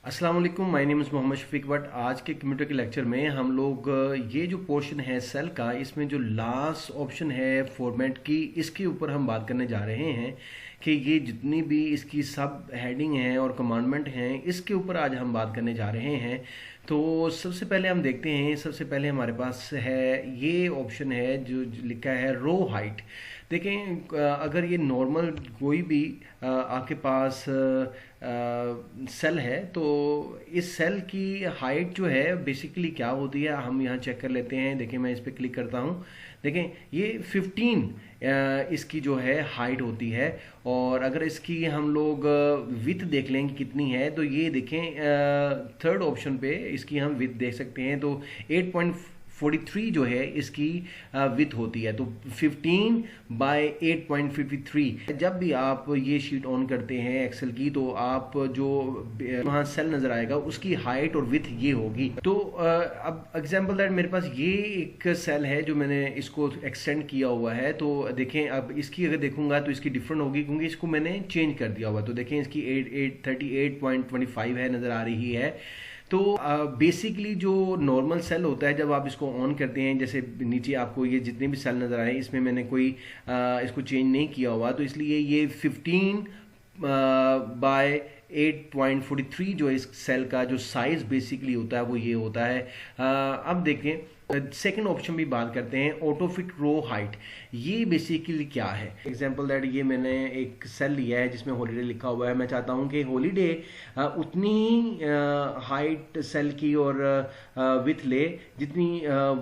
अस्सलाम वालेकुम, my name is Mohammad Shafiq but आज के कंप्यूटर के लेक्चर में हम लोग ये जो पोर्शन है सेल का, इसमें जो लास्ट ऑप्शन है फॉर्मेट की, इसके ऊपर हम बात करने जा रहे हैं कि ये जितनी भी इसकी सब हेडिंग हैं और कमांडमेंट हैं, इसके ऊपर आज हम बात करने जा रहे हैं। तो सबसे पहले हम देखते हैं, सबसे पहले हमारे पास है ये ऑप्शन है जो लिखा है रो हाइट। देखें, अगर ये नॉर्मल कोई भी आपके पास सेल है तो इस सेल की हाइट जो है बेसिकली क्या होती है हम यहाँ चेक कर लेते हैं। देखें, मैं इस पर क्लिक करता हूँ। देखें, ये 15 इसकी जो है हाइट होती है। और अगर इसकी हम लोग विथ देख लेंगे कितनी है, तो ये देखें थर्ड ऑप्शन पे इसकी हम विथ देख सकते हैं। तो 8.43 जो है इसकी विथ होती है। तो 15 बाय 8.53। जब भी आप ये शीट ऑन करते हैं एक्सेल की, तो आप जो वहाँ सेल नजर आएगा उसकी हाइट और विथ ये होगी। तो अब एग्जांपल दैट मेरे पास ये एक सेल है जो मैंने इसको एक्सटेंड किया हुआ है। तो देखें, अब इसकी अगर देखूंगा तो इसकी डिफरेंट होगी क्योंकि इसको मैंने चेंज कर दिया हुआ। तो देखें, इसकी 38.25 है, नजर आ रही है। तो बेसिकली जो नॉर्मल सेल होता है जब आप इसको ऑन करते हैं, जैसे नीचे आपको ये जितने भी सेल नज़र आए, इसमें मैंने कोई इसको चेंज नहीं किया हुआ, तो इसलिए ये 15 बाय 8.43 जो इस सेल का जो साइज बेसिकली होता है वो ये होता है। अब देखें, सेकंड ऑप्शन भी बात करते हैं, ऑटो फिट रो हाइट। ये बेसिकली क्या है? एग्जांपल दैट ये मैंने एक सेल लिया है जिसमें हॉलीडे लिखा हुआ है। मैं चाहता हूं कि हॉलीडे उतनी ही हाइट सेल की और विथ ले जितनी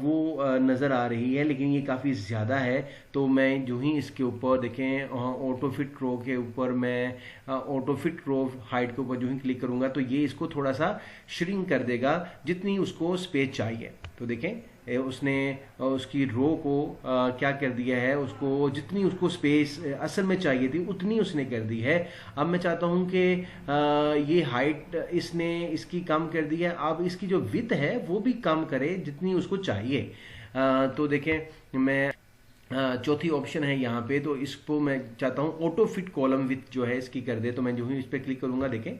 वो नज़र आ रही है, लेकिन ये काफ़ी ज़्यादा है। तो मैं जो ही इसके ऊपर देखें ऑटो फिट रो के ऊपर, मैं ऑटो फिट रो हाइट के ऊपर जो ही क्लिक करूंगा तो ये इसको थोड़ा सा श्रिंक कर देगा जितनी उसको स्पेस चाहिए। तो देखें, उसने उसकी रो को क्या कर दिया है, उसको जितनी उसको स्पेस असल में चाहिए थी उतनी उसने कर दी है। अब मैं चाहता हूं कि ये हाइट इसने इसकी कम कर दी है, अब इसकी जो विड्थ है वो भी कम करे जितनी उसको चाहिए। तो देखें, मैं चौथी ऑप्शन है यहाँ पे, तो इसको मैं चाहता हूँ ऑटो फिट कॉलम विथ जो है इसकी कर दे। तो मैं जो ही इस पर क्लिक करूंगा, देखें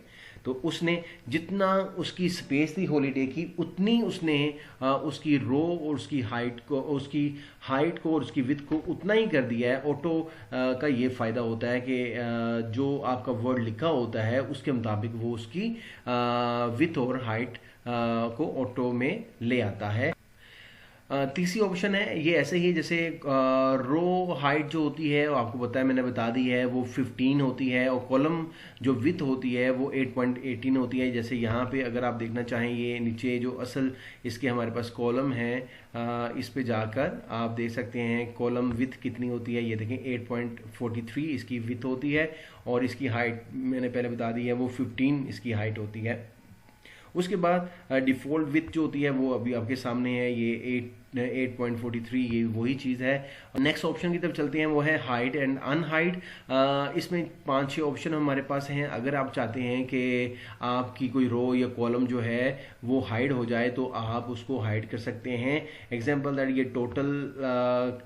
तो उसने जितना उसकी स्पेस थी हॉलीडे की उतनी उसने उसकी रो और उसकी हाइट को और उसकी विड्थ को उतना ही कर दिया है। ऑटो का ये फायदा होता है कि जो आपका वर्ड लिखा होता है उसके मुताबिक वो उसकी विड्थ और हाइट को ऑटो में ले आता है। तीसरी ऑप्शन है ये ऐसे ही, जैसे रो हाइट जो होती है वो आपको पता है, मैंने बता दी है, वो 15 होती है और कॉलम जो विथ होती है वो 8.18 होती है। जैसे यहाँ पे अगर आप देखना चाहें, ये नीचे जो असल इसके हमारे पास कॉलम है, इस पे जाकर आप देख सकते हैं कॉलम विथ कितनी होती है। ये देखें 8.43 इसकी विथ होती है और इसकी हाइट मैंने पहले बता दी है वो 15 इसकी हाइट होती है। उसके बाद डिफ़ॉल्ट विथ जो होती है वो अभी आपके सामने है, ये 8.43 ये वही चीज़ है। नेक्स्ट ऑप्शन की तरफ चलते हैं, वो है हाइड एंड अनहाइड। इसमें 5-6 ऑप्शन हमारे पास हैं। अगर आप चाहते हैं कि आपकी कोई रो या कॉलम जो है वो हाइड हो जाए तो आप उसको हाइड कर सकते हैं। एग्जांपल दैट ये टोटल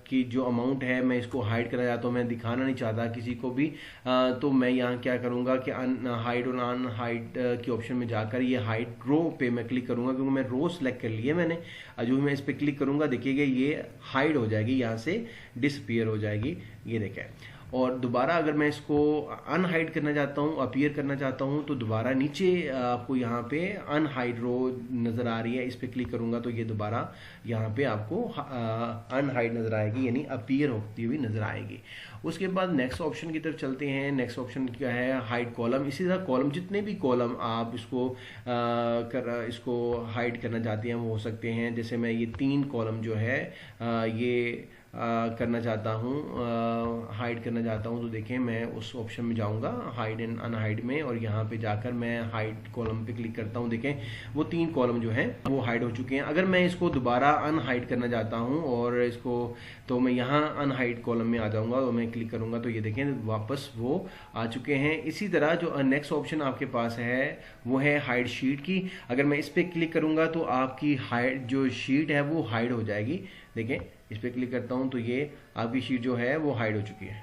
की जो अमाउंट है मैं इसको हाइड करना चाहता हूँ, मैं दिखाना नहीं चाहता किसी को भी। तो मैं यहाँ क्या करूँगा कि हाइड और अनहाइड के ऑप्शन में जाकर ये हाइड रो पे मैं क्लिक करूँगा, क्योंकि मैं रो सेलेक्ट कर लिया मैंने। जो मैं इस पर क्लिक करूँगा, देखिएगा ये हाइड हो जाएगी, यहाँ से डिसअपीयर हो जाएगी, ये देखें। और दोबारा अगर मैं इसको अनहाइड करना चाहता हूँ, अपीयर करना चाहता हूँ, तो दोबारा नीचे आपको यहाँ पे अनहाइड रो नज़र आ रही है, इस पर क्लिक करूँगा तो ये दोबारा यहाँ पे आपको अनहाइड नज़र आएगी, यानी अपीयर होती हुई नज़र आएगी। उसके बाद नेक्स्ट ऑप्शन की तरफ चलते हैं। नेक्स्ट ऑप्शन क्या है? Hide column. इसी तरह कॉलम, जितने भी कॉलम आप इसको हाइड करना चाहते हैं वो हो सकते हैं। जैसे मैं ये 3 कॉलम जो है ये करना चाहता हूँ, हाइड करना चाहता हूँ, तो देखें मैं उस ऑप्शन में जाऊँगा हाइड एंड अनहाइड में, और यहाँ पे जाकर मैं हाइड कॉलम पे क्लिक करता हूँ। देखें वो 3 कॉलम जो हैं वो हाइड हो चुके हैं। अगर मैं इसको दोबारा अनहाइड करना चाहता हूँ और इसको, तो मैं यहाँ अनहाइड कॉलम में आ जाऊँगा और मैं क्लिक करूँगा तो ये देखें वापस वो आ चुके हैं। इसी तरह जो नेक्स्ट ऑप्शन आपके पास है वो है हाइड शीट की। अगर मैं इस पर क्लिक करूँगा तो आपकी हाइड जो शीट है वो हाइड हो जाएगी। देखें इस पर क्लिक करता हूं तो ये आपकी शीट जो है वो हाइड हो चुकी है।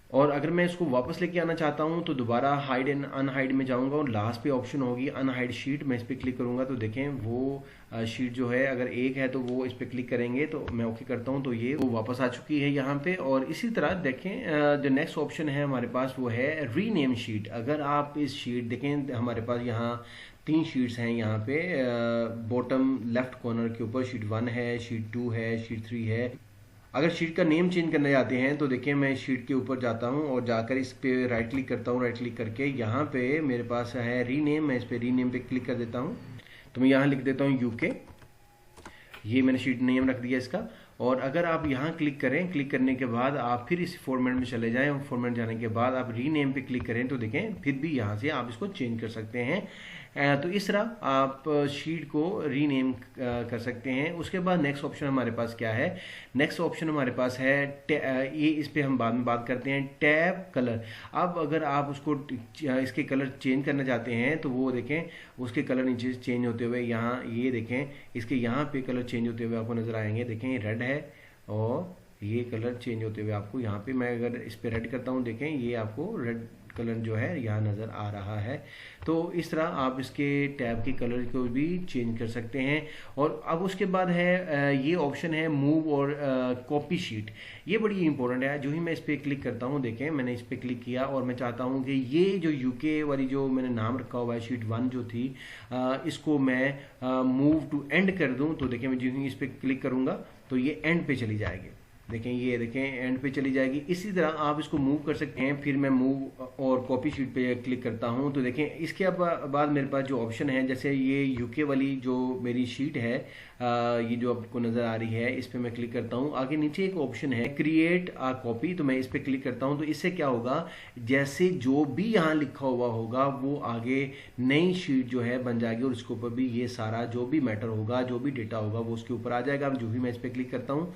और अगर मैं इसको वापस लेके आना चाहता हूँ तो दोबारा हाइड एंड अनहाइड में जाऊँगा और लास्ट पे ऑप्शन होगी अनहाइड शीट, मैं इस पर क्लिक करूँगा तो देखें वो शीट जो है अगर एक है तो वो इस पर क्लिक करेंगे तो मैं ओके करता हूँ तो ये वो वापस आ चुकी है यहाँ पे। और इसी तरह देखें जो नेक्स्ट ऑप्शन है हमारे पास वो है रीनेम शीट। अगर आप इस शीट देखें हमारे पास यहाँ 3 शीट्स हैं यहाँ पे, बॉटम लेफ्ट कॉर्नर के ऊपर शीट 1 है, शीट 2 है, शीट 3 है। अगर शीट का नेम चेंज करने जाते हैं तो देखिए मैं शीट के ऊपर जाता हूँ और जाकर इस पे राइट क्लिक करता हूँ। राइट क्लिक करके यहाँ पे मेरे पास है रीनेम, मैं इस पे रीनेम पे क्लिक कर देता हूँ तो मैं यहाँ लिख देता हूँ यूके। ये मैंने शीट नेम रख दिया इसका। और अगर आप यहाँ क्लिक करें, क्लिक करने के बाद आप फिर इस फॉर्मेट में चले जाएं और फॉर्मेट जाने के बाद आप रीनेम पे क्लिक करें तो देखें फिर भी यहाँ से आप इसको चेंज कर सकते हैं। तो इस तरह आप शीट को रीनेम कर सकते हैं। उसके बाद नेक्स्ट ऑप्शन हमारे पास क्या है, नेक्स्ट ऑप्शन हमारे पास है ये इस पे हम बाद में बात करते हैं, टैब कलर। अब अगर आप उसको इसके कलर चेंज करना चाहते हैं तो वो देखें उसके कलर नीचे चेंज होते हुए यहाँ ये देखें इसके यहाँ पे कलर चेंज होते हुए आपको नजर आएंगे। देखें ये रेड है और ये कलर चेंज होते हुए आपको यहाँ पे, मैं अगर इस पे रेड करता हूँ देखें ये आपको रेड कलर जो है यहाँ नज़र आ रहा है। तो इस तरह आप इसके टैब के कलर को भी चेंज कर सकते हैं। और अब उसके बाद है ये ऑप्शन है मूव और कॉपी शीट। ये बड़ी इंपॉर्टेंट है। जो ही मैं इस पर क्लिक करता हूँ देखें मैंने इस पर क्लिक किया और मैं चाहता हूँ कि ये जो यूके वाली जो मैंने नाम रखा हुआ है शीट 1 जो थी इसको मैं मूव टू एंड कर दूँ तो देखें मैं जो ही इस पर क्लिक करूँगा तो ये एंड पे चली जाएगी। देखें ये देखें एंड पे चली जाएगी। इसी तरह आप इसको मूव कर सकते हैं। फिर मैं मूव और कॉपी शीट पे क्लिक करता हूं तो देखें इसके बाद मेरे पास जो ऑप्शन है, जैसे ये यूके वाली जो मेरी शीट है ये जो आपको नज़र आ रही है इस पे मैं क्लिक करता हूं। आगे नीचे एक ऑप्शन है क्रिएट आ कॉपी, तो मैं इस पे क्लिक करता हूं तो इससे क्या होगा, जैसे जो भी यहाँ लिखा हुआ होगा वो आगे नई शीट जो है बन जाएगी और उसके ऊपर भी ये सारा जो भी मैटर होगा, जो भी डेटा होगा वो उसके ऊपर आ जाएगा। अब जो भी मैं इस पे क्लिक करता हूँ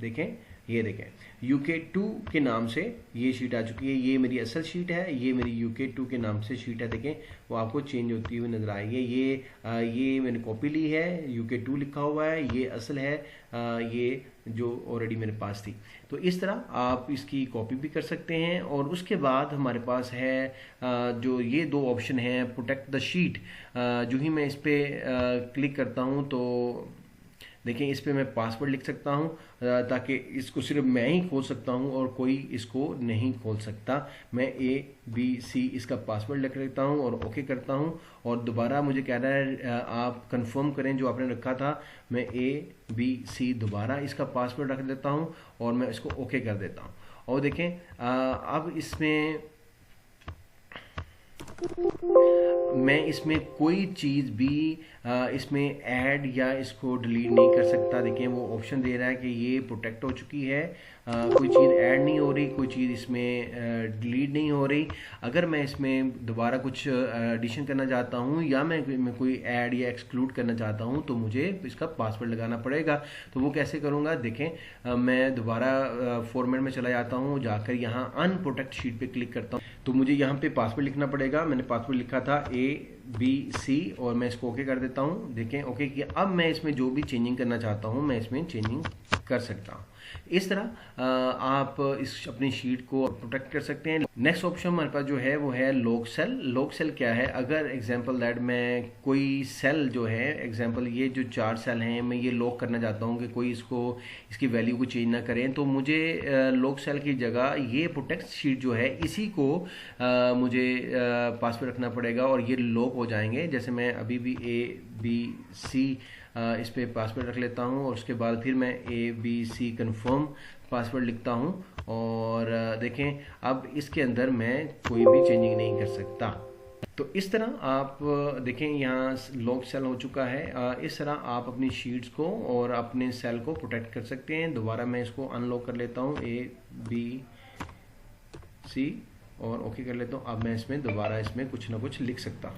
देखें ये देखें UK2 के नाम से ये शीट आ चुकी है। ये मेरी असल शीट है, ये मेरी UK2 के नाम से शीट है। देखें वो आपको चेंज होती हुई नजर आएगी। ये मैंने कॉपी ली है, UK2 लिखा हुआ है, ये असल है, ये जो ऑलरेडी मेरे पास थी। तो इस तरह आप इसकी कॉपी भी कर सकते हैं। और उसके बाद हमारे पास है जो ये 2 ऑप्शन हैं प्रोटेक्ट द शीट। जो ही मैं इस पर क्लिक करता हूँ तो देखें इस पे मैं पासवर्ड लिख सकता हूँ ताकि इसको सिर्फ मैं ही खोल सकता हूँ और कोई इसको नहीं खोल सकता। मैं ABC इसका पासवर्ड लिख लेता हूँ और ओके करता हूँ। और दोबारा मुझे कह रहा है आप कंफर्म करें जो आपने रखा था। मैं ABC दोबारा इसका पासवर्ड रख देता हूँ और मैं इसको ओके कर देता हूँ। और देखें अब इसमें मैं इसमें कोई चीज़ भी इसमें ऐड या इसको डिलीट नहीं कर सकता। देखिए वो ऑप्शन दे रहा है कि ये प्रोटेक्ट हो चुकी है, कोई चीज़ ऐड नहीं हो रही, कोई चीज़ इसमें डिलीट नहीं हो रही। अगर मैं इसमें दोबारा कुछ एडिशन करना चाहता हूँ या मैं कोई ऐड या एक्सक्लूड करना चाहता हूँ तो मुझे इसका पासवर्ड लगाना पड़ेगा। तो वो कैसे करूँगा, देखें मैं दोबारा फॉर्मेट में चला जाता हूँ, जाकर यहाँ अनप्रोटेक्ट शीट पे क्लिक करता हूँ तो मुझे यहाँ पे पासवर्ड लिखना पड़ेगा। मैंने पासवर्ड लिखा था ABC और मैं इसको ओके कर देता हूँ। देखें ओके किया। अब मैं इसमें जो भी चेंजिंग करना चाहता हूँ मैं इसमें चेंजिंग कर सकता हूँ। इस तरह आप इस अपनी शीट को प्रोटेक्ट कर सकते हैं। नेक्स्ट ऑप्शन हमारे पास जो है वो है लॉक सेल। लॉक सेल क्या है, अगर एग्जांपल दैट मैं कोई सेल जो है एग्जांपल ये जो 4 सेल हैं मैं ये लॉक करना चाहता हूँ कि कोई इसकी वैल्यू को चेंज ना करें तो मुझे लॉक सेल की जगह ये प्रोटेक्ट शीट जो है इसी को मुझे पासवर्ड रखना पड़ेगा और ये लॉक हो जाएंगे। जैसे मैं अभी भी ABC इस पे पासवर्ड रख लेता हूँ और उसके बाद फिर मैं ABC कंफर्म पासवर्ड लिखता हूँ और देखें अब इसके अंदर मैं कोई भी चेंजिंग नहीं कर सकता। तो इस तरह आप देखें यहाँ लॉक सेल हो चुका है। इस तरह आप अपनी शीट्स को और अपने सेल को प्रोटेक्ट कर सकते हैं। दोबारा मैं इसको अनलॉक कर लेता हूँ ABC और ओके कर लेता हूँ। अब मैं इसमें दोबारा इसमें कुछ ना कुछ लिख सकता हूँ।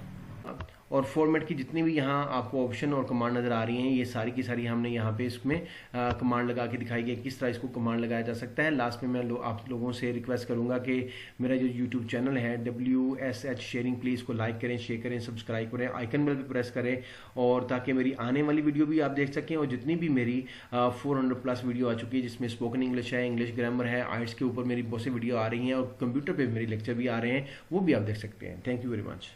और फॉर्मेट की जितनी भी यहाँ आपको ऑप्शन और कमांड नज़र आ रही हैं, ये सारी की सारी हमने यहाँ पे इसमें कमांड लगा के दिखाई है किस तरह इसको कमांड लगाया जा सकता है। लास्ट में मैं आप लोगों से रिक्वेस्ट करूँगा कि मेरा जो यूट्यूब चैनल है WSH शेयरिंग, प्लीज़ इसको लाइक करें, शेयर करें, सब्सक्राइब करें, आइकन बेल पर प्रेस करें, और ताकि मेरी आने वाली वीडियो भी आप देख सकें, और जितनी भी मेरी 400+ वीडियो आ चुकी है जिसमें स्पोकन इंग्लिश है, इंग्लिश ग्रामर है, आइट्स के ऊपर मेरी बहुत सी वीडियो आ रही हैं, और कंप्यूटर पे मेरी लेक्चर भी आ रहे हैं, वो भी आप देख सकते हैं। Thank you very much.